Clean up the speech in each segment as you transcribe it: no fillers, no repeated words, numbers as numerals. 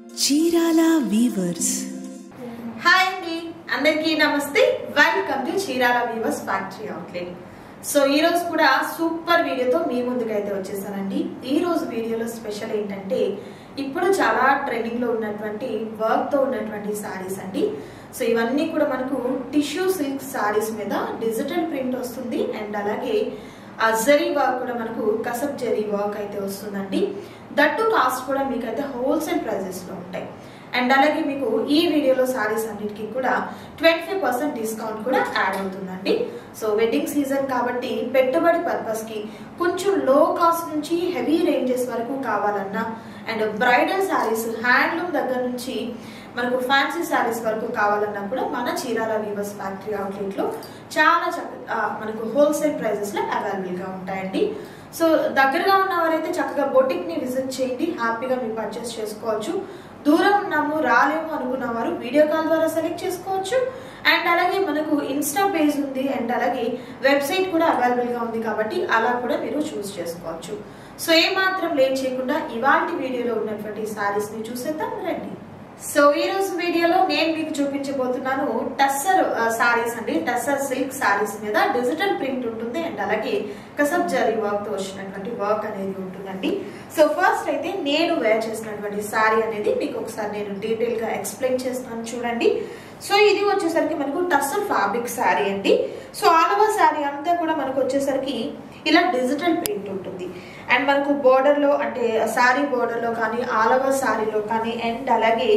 Chirala weavers. Hi అండి, అందరికీ నమస్తే. Welcome to Chirala weavers factory outlet. So ఈ రోజు కూడా సూపర్ వీడియోతో మీ ముందుకైతే వచ్చేసానండి. ఈ రోజు వీడియోలో స్పెషల్ ఏంటంటే ఇప్పుడు చాలా ట్రెండింగ్ లో ఉన్నటువంటి వర్క్ తో ఉన్నటువంటి సారీస్ అండి. సో ఇవన్నీ కూడా మనకు టిష్యూ సిల్క్ సారీస్ మీద డిజిటల్ ప్రింట్ వస్తుంది అండ్ అలాగే ఆ జరీ వర్క్ కూడా మనకు కసబ్ జరీ వర్క్ అయితే వస్తుందండి. దట్టు కాస్ట్ కూడా మీకైతే హోల్సేల్ ప్రైజెస్ లో ఉంటాయి. అండ్ అలాగే మీకు ఈ వీడియోలో సారీస్ అన్నిటికీ కూడా 25% డిస్కౌంట్ కూడా యాడ్ అవుతుందండి. సో వెడ్డింగ్ సీజన్ కాబట్టి పెట్టుబడి పర్పస్ కి కొంచెం లో కాస్ట్ నుంచి హెవీ రేంజెస్ వరకు కావాలన్నా అండ్ బ్రైడల్ సారీస్ హ్యాండ్లూమ్ దగ్గర నుంచి మనకు ఫ్యాన్సీ సారీస్ వరకు కావాలన్నా కూడా మన చీరాల వీవర్స్ ఫ్యాక్టరీ అవుట్లెట్ లో చాలా మనకు హోల్సేల్ ప్రైజెస్ లో అవైలబుల్ గా ఉంటాయండి. సో దగ్గరగా ఉన్నవారైతే చక్కగా బొటిక్ ని విజిట్ చేయండి, హ్యాపీగా మీరు పర్చేస్ చేసుకోవచ్చు. దూరం ఉన్నాము రాలేము అనుకున్న వారు వీడియో కాల్ ద్వారా సెలెక్ట్ చేసుకోవచ్చు. అండ్ అలాగే మనకు ఇన్స్టా పేజ్ ఉంది అండ్ అలాగే వెబ్సైట్ కూడా అవైలబుల్ గా ఉంది కాబట్టి అలా కూడా మీరు చూస్ చేసుకోవచ్చు. సో ఏ మాత్రం లేట్ చేయకుండా ఇవాల్టి వీడియోలో ఉన్నటువంటి సారీస్ ని చూసేద్దాం రండి. సో ఈ రోజు వీడియోలో నేను మీకు చూపించబోతున్నాను టస్సర్ సారీస్ అండి. టస్సర్ సిల్క్ సారీస్ మీద డిజిటల్ ప్రింట్ ఉంటుంది అండ్ అలాగే కసబ్ జరీ వర్క్ తో వచ్చినటువంటి వర్క్ అనేది ఉంటుందండి. సో ఫస్ట్ అయితే నేను వేర్ చేసినటువంటి సారీ అనేది మీకు ఒకసారి నేను డీటెయిల్ గా ఎక్స్ప్లెయిన్ చేస్తాను చూడండి. సో ఇది వచ్చేసరికి మనకు టస్సర్ ఫ్యాబ్రిక్ సారీ అండి. సో ఆల్ ఓవర్ సారీ అంతా కూడా మనకు వచ్చేసరికి ఇలా డిజిటల్ ప్రింట్ ఉంటుంది అండ్ మనకు బోర్డర్ లో అంటే సారీ బోర్డర్ లో కానీ ఆల్ ఓవర్ సారీలో కానీ అండ్ అలాగే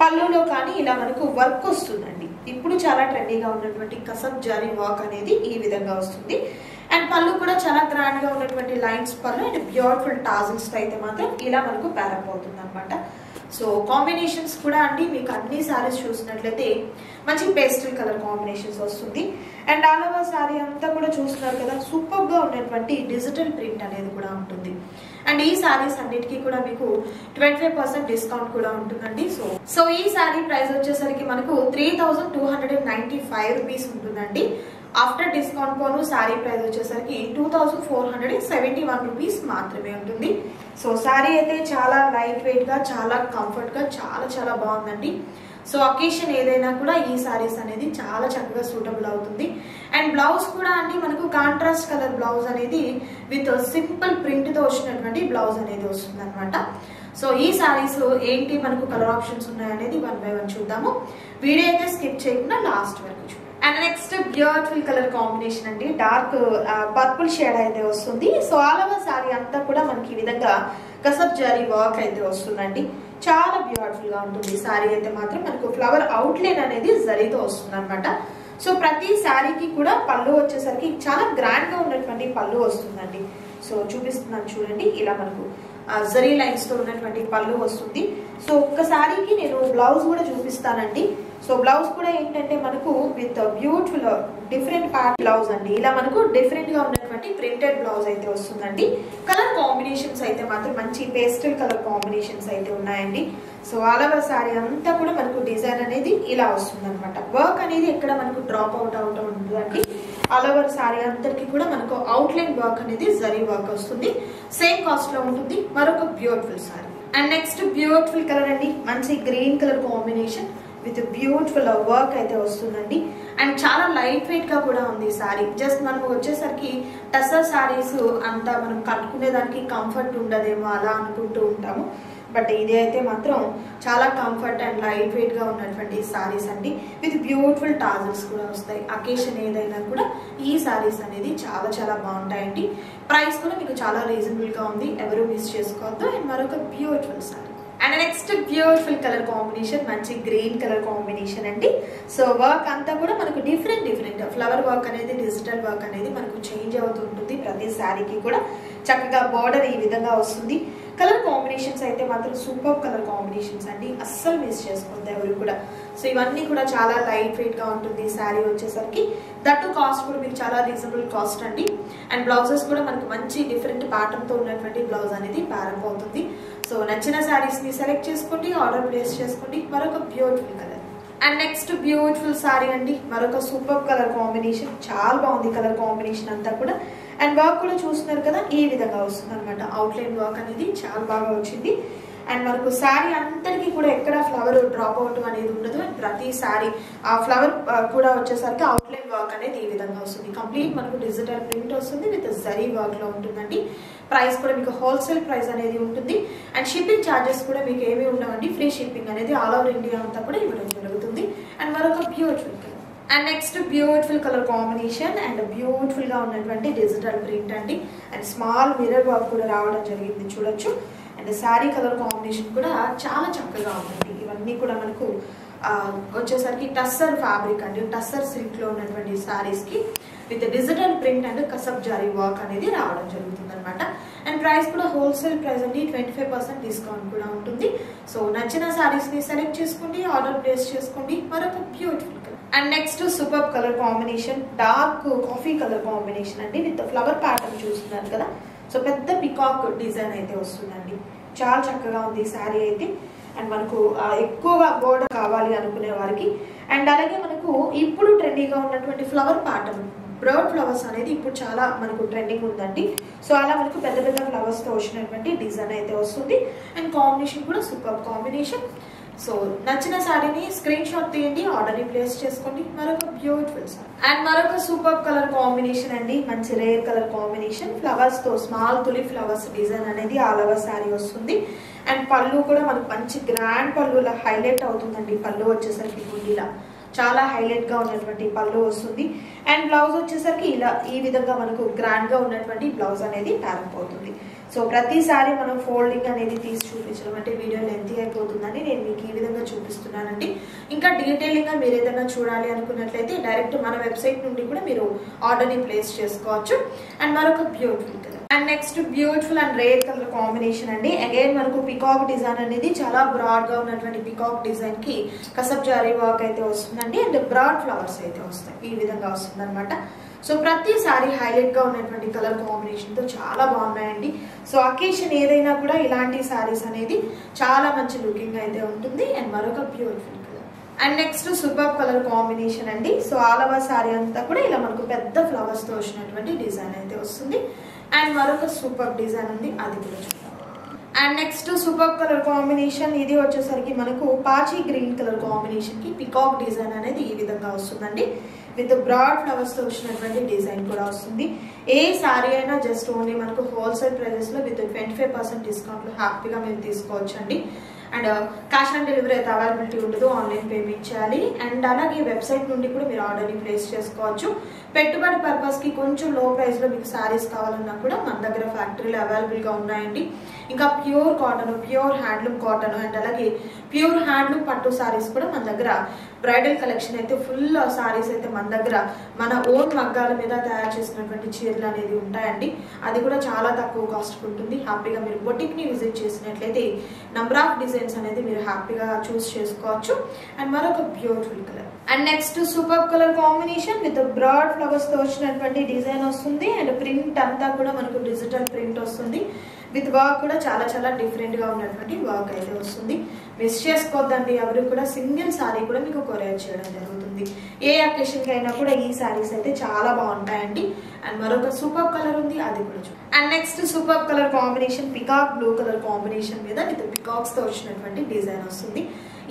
పళ్ళులో కానీ ఇలా మనకు వర్క్ వస్తుందండి. ఇప్పుడు చాలా ట్రెండీగా ఉన్నటువంటి కసబ్ జరీ వర్క్ అనేది ఈ విధంగా వస్తుంది అండ్ పళ్ళు కూడా చాలా గ్రాండ్ గా ఉన్నటువంటి లైన్స్ పళ్ళు అండ్ బ్యూటిఫుల్ టాజిల్స్ తో అయితే మాత్రం ఇలా మనకు ప్యారప్ అవుతుంది అనమాట. సో కాంబినేషన్స్ కూడా అండి మీకు అన్ని సారీస్ చూసినట్లయితే మంచి పేస్టల్ కలర్ కాంబినేషన్స్ వస్తుంది అండ్ ఆల్ ఓవర్ సారీ అంతా కూడా చూస్తున్నారు కదా సూపర్ గా ఉన్నటువంటి డిజిటల్ ప్రింట్ అనేది కూడా ఉంటుంది. అండ్ ఈ సారీస్ అన్నిటికీ కూడా మీకు 25% డిస్కౌంట్ కూడా ఉంటుందండి. సో ఈ సారీ ప్రైస్ వచ్చేసరికి మనకు 3295 రూపీస్ ఉంటుందండి. ఆఫ్టర్ డిస్కౌంట్ పోను సారీ ప్రైస్ వచ్చేసరికి 2471 రూపీస్ మాత్రమే ఉంటుంది. సో సారీ అయితే చాలా లైట్ వెయిట్ గా చాలా కంఫర్ట్ గా చాలా బాగుందండి. సో అకేషన్ ఏదైనా కూడా ఈ సారీస్ అనేది చాలా చక్కగా సూటబుల్ అవుతుంది అండ్ బ్లౌజ్ కూడా అండి మనకు కాంట్రాస్ట్ కలర్ బ్లౌజ్ అనేది విత్ సింపుల్ ప్రింట్ తో వచ్చినటువంటి బ్లౌజ్ అనేది వస్తుంది అనమాట. సో ఈ సారీస్ ఏంటి మనకు కలర్ ఆప్షన్స్ ఉన్నాయనేది 1 by 1 చూద్దాము. వీడియో అయితే స్కిప్ చేయకుండా లాస్ట్ వరకు చూడండి. And next beautiful colour combination అండి, డార్క్ పర్పుల్ షేడ్ అయితే వస్తుంది. సో ఆల్ ఓవర్ సారీ అంతా కూడా మనకి ఈ విధంగా కసబ్ జరీ వర్క్ అయితే వస్తుందండి. చాలా బ్యూటిఫుల్ గా ఉంటుంది సారీ అయితే మాత్రం మనకు ఫ్లవర్ అవుట్లైన్ అనేది జరీతో వస్తుంది అనమాట. సో ప్రతి సారీకి కూడా పళ్ళు వచ్చేసరికి చాలా గ్రాండ్ గా ఉన్నటువంటి పళ్ళు వస్తుందండి. సో చూపిస్తున్నాను చూడండి, ఇలా మనకు జరీ లైన్స్ తో ఉన్నటువంటి పళ్ళు వస్తుంది. సో ఒక్క సారీకి నేను బ్లౌజ్ కూడా చూపిస్తానండి. సో బ్లౌజ్ కూడా ఏంటంటే మనకు with beautiful different pattern blouse అండి. ఇలా మనకు డిఫరెంట్ గా ఉన్నటువంటి ప్రింటెడ్ బ్లౌజ్ అయితే వస్తుందండి. కలర్ కాంబినేషన్స్ అయితే మాత్రం మంచి పేస్టల్ కలర్ కాంబినేషన్స్ అయితే ఉన్నాయండి. సో ఆల్ ఓవర్ సారీ అంతా కూడా మనకు డిజైన్ అనేది ఇలా వస్తుంది అనమాట. వర్క్ అనేది ఎక్కడ మనకు డ్రాప్ అవుట్ ఉంటుందండి. ఆల్ ఓవర్ సారీ అంతటికి కూడా మనకు అవుట్లైన్ వర్క్ అనేది జరీ వర్క్ వస్తుంది. సేమ్ కాస్ట్ లో ఉంటుంది. మరొక beautiful sorry and next beautiful colour అండి, మంచి green colour combination with beautiful work అయితే వస్తుందండి అండ్ చాలా లైట్ వెయిట్ గా కూడా ఉంది సారీ. జస్ట్ మనం వచ్చేసరికి టస్సర్ సారీస్ అంతా మనం కట్టుకునే దానికి కంఫర్ట్ ఉండదేమో అలా అనుకుంటూ ఉంటాము. బట్ ఇది అయితే మాత్రం చాలా కంఫర్ట్ అండ్ లైట్ వెయిట్ గా ఉన్నటువంటి సారీస్ అండి. విత్ బ్యూటిఫుల్ టాజల్స్ కూడా వస్తాయి. అకేషన్ ఏదైనా కూడా ఈ సారీస్ అనేది చాలా బాగుంటాయండి. ప్రైస్ కూడా మీకు చాలా రీజనబుల్ గా ఉంది, ఎవరు మిస్ చేసుకోవద్దు. అండ్ మరొక beautiful sorry and next beautiful colour combination, మంచి గ్రీన్ కలర్ కాంబినేషన్ అండి. సో వర్క్ అంతా కూడా మనకు డిఫరెంట్ ఫ్లవర్ వర్క్ అనేది డిజిటల్ వర్క్ అనేది మనకు చేంజ్ అవుతుంటుంది. ప్రతి శారీకి కూడా చక్కగా బార్డర్ ఈ విధంగా వస్తుంది. కలర్ కాంబినేషన్స్ అయితే మాత్రం సూపర్ కలర్ కాంబినేషన్స్ అండి, అస్సలు మిస్ చేసుకోవద్దు ఎవరు కూడా. సో ఇవన్నీ కూడా చాలా లైట్ వెయిట్ గా ఉంటుంది శారీ వచ్చేసరికి. దట్టు కాస్ట్ కూడా మీకు చాలా రీజనబుల్ కాస్ట్ అండి. అండ్ బ్లౌజెస్ కూడా మనకు మంచి డిఫరెంట్ ప్యాటర్న్ తో ఉన్నటువంటి బ్లౌజ్ అనేది ప్యారప్ అవుతుంది. సో నచ్చిన శారీస్ ని సెలెక్ట్ చేసుకోండి, ఆర్డర్ ప్లేస్ చేసుకోండి. మరొక beautiful colour and next beautiful sorry అండి, మరొక సూపర్ కలర్ కాంబినేషన్. చాలా బాగుంది కలర్ కాంబినేషన్ అంతా కూడా. అండ్ వర్క్ కూడా చూస్తున్నారు కదా ఈ విధంగా వస్తుంది అనమాట. అవుట్లైన్ వర్క్ అనేది చాలా బాగా వచ్చింది. అండ్ మనకు శారీ అంతటికి కూడా ఎక్కడ ఫ్లవర్ డ్రాప్ అవుట్ అనేది ఉండదు. అండ్ ప్రతి శారీ ఆ ఫ్లవర్ కూడా వచ్చేసరికి అవుట్లైన్ వర్క్ అనేది ఈ విధంగా వస్తుంది. కంప్లీట్ మనకు డిజిటల్ ప్రింట్ వస్తుంది విత్ జరీ వర్క్ లో ఉంటుందండి. ప్రైస్ కూడా మీకు హోల్సేల్ ప్రైస్ అనేది ఉంటుంది. అండ్ షిప్పింగ్ ఛార్జెస్ కూడా మీకు ఏమీ ఉండవండి. ఫ్రీ షిప్పింగ్ అనేది ఆల్ ఓవర్ ఇండియా అంతా కూడా ఇవ్వడం జరుగుతుంది. అండ్ మరొక beautiful colour. And next beautiful colour combination and beautiful గా ఉన్నటువంటి డిజిటల్ ప్రింట్ అండి. అండ్ స్మాల్ మిర్రర్ వర్క్ కూడా రావడం జరిగింది, చూడొచ్చు. అండ్ శారీ కలర్ కాంబినేషన్ కూడా చాలా చక్కగా ఉంటుంది. ఇవన్నీ కూడా మనకు వచ్చేసరికి టస్సర్ ఫ్యాబ్రిక్ అండి, టస్సర్ సిల్క్ లో ఉన్నటువంటి శారీస్ కి with digital print and Kasab జారీ వర్క్ అనేది రావడం జరుగుతుంది అనమాట. అండ్ ప్రైస్ కూడా హోల్సేల్ ప్రైస్ అండి, 25% డిస్కౌంట్ కూడా ఉంటుంది. సో నచ్చిన శారీస్ ని సెలెక్ట్ చేసుకోండి, ఆర్డర్ ప్లేస్ చేసుకోండి. మరొక beautiful colour. And next super colour combination, dark coffee colour combination అండి విత్ ఫ్లవర్ ప్యాటర్న్ చూస్తున్నారు కదా. సో పెద్ద పికాక్ డిజైన్ అయితే వస్తుందండి, చాలా చక్కగా ఉంది శారీ అయితే. అండ్ మనకు ఎక్కువగా బోర్డర్ కావాలి అనుకునే వారికి. అండ్ అలాగే మనకు ఇప్పుడు ట్రెండీగా ఉన్నటువంటి ఫ్లవర్ ప్యాటర్న్, బ్రౌన్ ఫ్లవర్స్ అనేది ఇప్పుడు చాలా మనకు ట్రెండింగ్ ఉందండి. సో అలా మనకు పెద్ద పెద్ద ఫ్లవర్స్ తో వచ్చినటువంటి డిజైన్ అయితే వస్తుంది. అండ్ కాంబినేషన్ కూడా సూపర్ కాంబినేషన్. సో నచ్చిన శారీని స్క్రీన్ షాట్ తీయండి, ఆర్డర్ ని ప్లేస్ చేసుకోండి. మరొక బ్యూటిఫుల్ సారీ. అండ్ మరొక సూపర్ కలర్ కాంబినేషన్ అండి, మంచి రేర్ కలర్ కాంబినేషన్. ఫ్లవర్స్ తో స్మాల్ తులి ఫ్లవర్స్ డిజైన్ అనేది ఆల్ ఓవర్ శారీ వస్తుంది. అండ్ పళ్ళు కూడా మనకు మంచి గ్రాండ్ పళ్ళు హైలైట్ అవుతుందండి. పళ్ళు వచ్చేసరికి గుండీలా చాలా హైలైట్ గా ఉన్నటువంటి పళ్ళు వస్తుంది. అండ్ బ్లౌజ్ వచ్చేసరికి ఇలా ఈ విధంగా మనకు గ్రాండ్ గా ఉన్నటువంటి బ్లౌజ్ అనేది ప్యారప్ అవుతుంది. సో ప్రతిసారి మనం ఫోల్డింగ్ అనేది తీసి చూపించడం అంటే వీడియో లెంతీ అయిపోతుందని నేను మీకు ఈ విధంగా చూపిస్తున్నానండి. ఇంకా డీటెయిలింగ్ గా మీరు ఏదైనా చూడాలి అనుకున్నట్లయితే డైరెక్ట్ మన వెబ్సైట్ నుండి కూడా మీరు ఆర్డర్ ని ప్లేస్ చేసుకోవచ్చు. అండ్ మరొక beautiful colour. And next beautiful and rare colour combination అండి. అగైన్ మనకు పికాక్ డిజైన్ అనేది చాలా బ్రాడ్ గా ఉన్నటువంటి పికాక్ డిజైన్ కి కసబ్ జారీ వర్క్ అయితే వస్తుందండి. అండ్ బ్రాడ్ ఫ్లవర్స్ అయితే వస్తాయి, ఈ విధంగా వస్తుంది అనమాట. సో ప్రతి సారీ హైలైట్ గా ఉన్నటువంటి కలర్ కాంబినేషన్ తో చాలా బాగున్నాయండి. సో అకేషన్ ఏదైనా కూడా ఇలాంటి సారీస్ అనేది చాలా మంచి లుకింగ్ అయితే ఉంటుంది. అండ్ మరొక beautiful colour. And next super colour combination అండి. సో ఆల్ ఓవర్ సారీ అంతా కూడా ఇలా మనకు పెద్ద ఫ్లవర్స్ తో వచ్చినటువంటి డిజైన్ అయితే వస్తుంది. అండ్ మరొక సూపర్ డిజైన్ ఉంది, అది కూడా చూద్దాం. And next super colour combination, ఇది వచ్చేసరికి మనకు పాచి గ్రీన్ కలర్ కాంబినేషన్ కి పికాక్ డిజైన్ అనేది ఈ విధంగా వస్తుందండి. విత్ బ్రాడ్ ఫ్లవర్స్ తో వచ్చినటువంటి డిజైన్ కూడా వస్తుంది. ఏ సారీ అయినా జస్ట్ ఓన్లీ మనకు హోల్సేల్ ప్రైజెస్ లో విత్ 25% డిస్కౌంట్ లో హ్యాపీగా మీరు తీసుకోవచ్చు అండి. అండ్ క్యాష్ ఆన్ డెలివరీ అయితే అవైలబిలిటీ ఉండదు, ఆన్లైన్ పేమెంట్ చేయాలి. అండ్ అలాగే వెబ్సైట్ నుండి కూడా మీరు ఆర్డర్ని ప్లేస్ చేసుకోవచ్చు. పెట్టుబడి పర్పస్ కి కొంచెం లో ప్రైస్ లో మీకు శారీస్ కావాలన్నా కూడా మన దగ్గర ఫ్యాక్టరీలో అవైలబుల్ గా ఉన్నాయండి. ఇంకా pure cotton, pure handloom cotton and అలాగే ప్యూర్ హ్యాండ్లూమ్ పట్టు శారీస్ కూడా మన దగ్గర బ్రైడల్ కలెక్షన్ అయితే ఫుల్ శారీస్ అయితే మన దగ్గర మన ఓన్ మగ్గాల మీద తయారు చేసినటువంటి చీరలు అనేది ఉంటాయండి. అది కూడా చాలా తక్కువ కాస్ట్ ఉంటుంది. హ్యాపీగా మీరు బొటిక్ ని విజిట్ చేసినట్లయితే నంబర్ ఆఫ్ డిజైన్స్ అనేది మీరు హ్యాపీగా చూస్ చేసుకోవచ్చు. అండ్ మరొక beautiful colour. And next super colour combination with broad flowers తో వచ్చినటువంటి డిజైన్ వస్తుంది. అండ్ ప్రింట్ అంతా కూడా మనకు డిజిటల్ ప్రింట్ వస్తుంది. విత్ వర్క్ కూడా చాలా చాలా డిఫరెంట్ గా ఉన్నటువంటి వర్క్ అయితే వస్తుంది. మిస్ చేసుకోవద్దండి ఎవరు కూడా. సింగిల్ సారీ కూడా మీకు కొరియర్ చేయడం జరుగుతుంది. ఏ అకేషన్ కి అయినా కూడా ఈ సారీస్ అయితే చాలా బాగుంటాయండి. అండ్ మరొక సూపర్ కలర్ ఉంది, అది కూడా చూడండి. And next super colour combination peacock blue colour combination మీద విత్ పికాక్స్ తో వచ్చినటువంటి డిజైన్ వస్తుంది.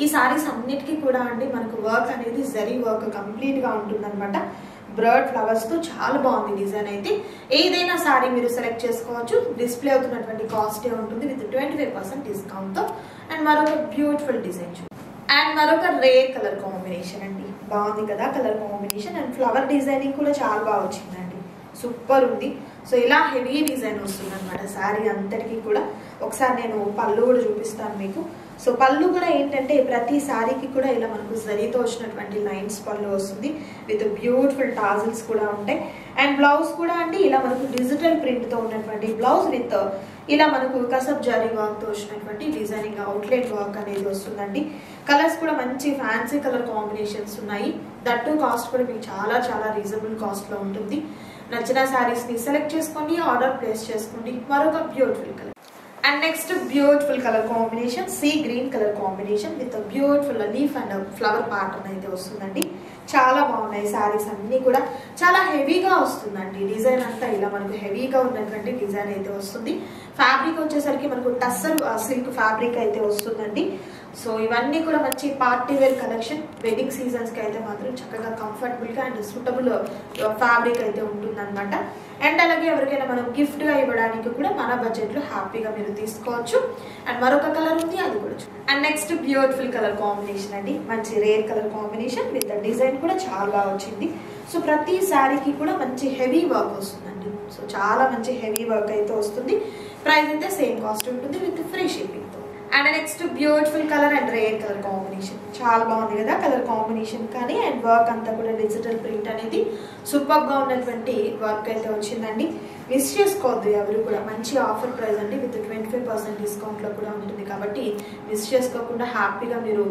ఈ సారీస్ అన్నిటికీ కూడా అండి మనకు వర్క్ అనేది జరీ వర్క్ కంప్లీట్ గా ఉంటుంది అనమాట. బ్రడ్ ఫ్లవర్స్ తో చాలా బాగుంది డిజైన్ అయితే. ఏదైనా సారీ మీరు సెలెక్ట్ చేసుకోవచ్చు. డిస్ప్లే అవుతున్నటువంటి కాస్ట్ ఉంటుంది విత్ 25% డిస్కౌంట్ తో. అండ్ మరొక బ్యూటిఫుల్ డిజైన్ చూడండి. అండ్ మరొక రేర్ కలర్ కాంబినేషన్ అండి, బాగుంది కదా colour combination. And flower designing కూడా చాలా బాగా వచ్చిందండి, సూపర్ ఉంది. సో ఇలా హెవీ డిజైన్ వస్తుంది అనమాట శారీ అంతటికి కూడా. ఒకసారి నేను పళ్ళు కూడా చూపిస్తాను మీకు. సో పళ్ళు కూడా ఏంటంటే ప్రతి శారీకి కూడా ఇలా మనకు జరీతో వచ్చినటువంటి లైన్స్ పళ్ళు వస్తుంది విత్ బ్యూటిఫుల్ టాజిల్స్ కూడా ఉంటాయి. అండ్ బ్లౌజ్ కూడా అండి ఇలా మనకు డిజిటల్ ప్రింట్ తో ఉన్నటువంటి బ్లౌజ్ విత్ ఇలా మనకు కసబ్ జారీ వర్క్ తో వచ్చినటువంటి డిజైనింగ్ అవుట్లెట్ వర్క్ అనేది వస్తుందండి. కలర్స్ కూడా మంచి ఫ్యాన్సీ కలర్ కాంబినేషన్స్ ఉన్నాయి. దట్టు కాస్ట్ కూడా మీకు చాలా చాలా రీజనబుల్ కాస్ట్ లో ఉంటుంది. నచ్చిన శారీస్ ని సెలెక్ట్ చేసుకోండి, ఆర్డర్ ప్లేస్ చేసుకోండి. మరొక beautiful colour. And next beautiful colour combination sea green colour combination with beautiful leaf and flower pattern అయితే వస్తుందండి. చాలా బాగున్నాయి శారీస్ అన్ని కూడా. చాలా హెవీగా వస్తుందండి డిజైన్ అంతా ఇలా మనకు హెవీగా ఉన్నటువంటి డిజైన్ అయితే వస్తుంది. ఫ్యాబ్రిక్ వచ్చేసరికి మనకు టస్సర్ సిల్క్ ఫ్యాబ్రిక్ అయితే వస్తుందండి. సో ఇవన్నీ కూడా మంచి party wear collection. Wedding seasons కి అయితే మాత్రం చక్కగా కంఫర్టబుల్ గా అండ్ సూటబుల్ ఫ్యాబ్రిక్ అయితే ఉంటుందన్నమాట. అండ్ అలాగే ఎవరికైనా మనం గిఫ్ట్ గా ఇవ్వడానికి కూడా మన బడ్జెట్ లో హ్యాపీగా మీరు తీసుకోవచ్చు. అండ్ మరొక కలర్ ఉంది, అది కూడా. And next beautiful colour combination అండి, మంచి rare colour combination with design కూడా చాలా బాగా వచ్చింది. సో ప్రతి శారీకి కూడా మంచి హెవీ వర్క్ వస్తుందండి. సో చాలా మంచి హెవీ వర్క్ అయితే వస్తుంది. ప్రైస్ అయితే సేమ్ కాస్ట్ ఉంటుంది విత్ ఫ్రీ షిప్పింగ్ తో. And next beautiful colour and rare colour combination చాలా బాగుంది కదా కలర్ కాంబినేషన్ కానీ. అండ్ వర్క్ అంతా కూడా డిజిటల్ ప్రింట్ అనేది సూపర్ గా ఉన్నటువంటి వర్క్ అయితే వచ్చిందండి. మిస్ చేసుకోవద్దు ఎవరు కూడా. మంచి ఆఫర్ ప్రైస్ అండి విత్ 25% డిస్కౌంట్ లో కూడా ఉంటుంది కాబట్టి మిస్ చేసుకోకుండా హ్యాపీగా మీరు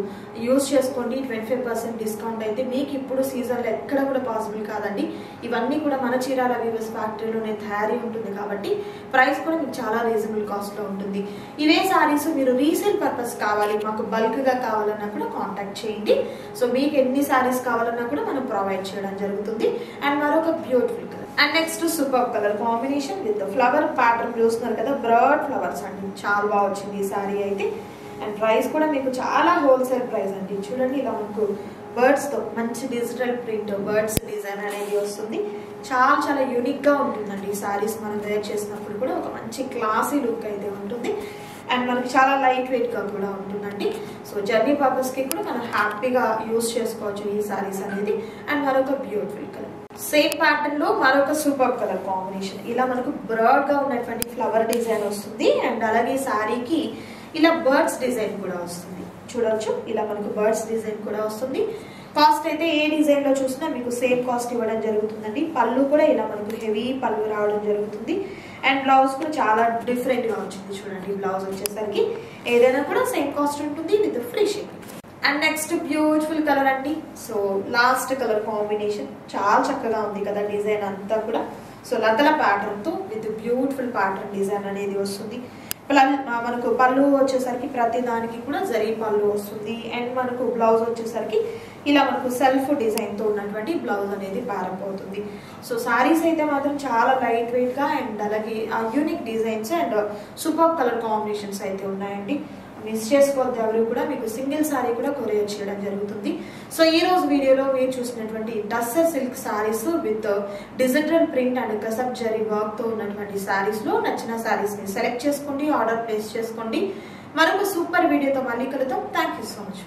యూజ్ చేసుకోండి. 25% డిస్కౌంట్ అయితే మీకు ఇప్పుడు సీజన్ లో ఎక్కడ కూడా పాసిబుల్ కాదండి. ఇవన్నీ కూడా మన చీరాల వీవర్స్ ఫ్యాక్టరీలోనే తయారీ ఉంటుంది కాబట్టి ప్రైస్ కూడా మీకు చాలా రీజనబుల్ కాస్ట్ లో ఉంటుంది. ఇవే సారీస్ మీరు రీసేల్ పర్పస్ కావాలి, మాకు బల్క్ గా కావాలన్నా కూడా కాంటాక్ట్ చేయండి. సో మీకు ఎన్ని సారీస్ కావాలన్నా కూడా మనం ప్రొవైడ్ చేయడం జరుగుతుంది. అండ్ మరొక beautiful colour and next super colour combination with flower pattern చూస్తున్నారు కదా, బ్రాడ్ ఫ్లవర్స్ అండి. చాలా బాగా వచ్చింది ఈ సారీ అయితే. అండ్ ప్రైస్ కూడా మీకు చాలా హోల్సేల్ ప్రైస్ అండి. చూడండి ఇలా మనకు బర్డ్స్ తో మంచి డిజిటల్ ప్రింట్ బర్డ్స్ డిజైన్ అనేది వస్తుంది. చాలా చాలా యూనిక్ గా ఉంటుందండి ఈ సారీస్ మనం వేర్ చేసినప్పుడు కూడా ఒక మంచి క్లాసీ లుక్ అయితే ఉంటుంది. అండ్ మనకి చాలా లైట్ వెయిట్ గా కూడా ఉంటుందండి. సో జర్నీ పర్పస్ కి కూడా మనం హ్యాపీగా యూజ్ చేసుకోవచ్చు ఈ సారీస్ అనేది. అండ్ మరొక బ్యూటిఫుల్ కలర్ సేమ్ ప్యాటర్న్ లో మరొక సూపర్ కలర్ కాంబినేషన్. ఇలా మనకు బ్రాడ్ గా ఉన్నటువంటి ఫ్లవర్ డిజైన్ వస్తుంది. అండ్ అలాగే సారీకి ఇలా బర్డ్స్ డిజైన్ కూడా వస్తుంది. చూడొచ్చు ఇలా మనకు బర్డ్స్ డిజైన్ కూడా వస్తుంది. కాస్ట్ అయితే ఏ డిజైన్ లో చూసినా మీకు సేమ్ కాస్ట్ ఇవ్వడం జరుగుతుందండి. పళ్ళు కూడా ఇలా మనకు హెవీ పళ్ళు రావడం జరుగుతుంది. అండ్ బ్లౌజ్ కూడా చాలా డిఫరెంట్ గా వచ్చింది. చూడండి బ్లౌజ్ వచ్చేసరికి ఏదైనా కూడా సేమ్ కాస్ట్ ఉంటుంది with free shipping. And next beautiful colour అండి. సో లాస్ట్ కలర్ కాంబినేషన్ చాలా చక్కగా ఉంది కదా డిజైన్ అంతా కూడా. సో లతల ప్యాటర్న్ తో విత్ బ్యూటిఫుల్ ప్యాటర్న్ డిజైన్ అనేది వస్తుంది. మనకు పళ్ళు వచ్చేసరికి ప్రతి దానికి కూడా జరీ పళ్ళు వస్తుంది. అండ్ మనకు బ్లౌజ్ వచ్చేసరికి ఇలా మనకు సెల్ఫ్ డిజైన్ తో ఉన్నటువంటి బ్లౌజ్ అనేది ప్యారప్ అవుతుంది. సో సారీస్ అయితే మాత్రం చాలా లైట్ వెయిట్ గా అండ్ అలాగే unique designs and super colour combinations అయితే ఉన్నాయండి. మిస్ చేసుకోవద్దు ఎవరు కూడా. మీకు సింగిల్ సారీ కూడా కొరియర్ చేయడం జరుగుతుంది. సో ఈ రోజు వీడియోలో మీరు చూసినటువంటి tussar silk saris with digital print and Kasab zari work తో ఉన్నటువంటి సారీస్ లో నచ్చిన సారీస్ ని సెలెక్ట్ చేసుకోండి, ఆర్డర్ ప్లేస్ చేసుకోండి. మరొక సూపర్ వీడియోతో మళ్ళీ కలుద్దాం. Thank you so much.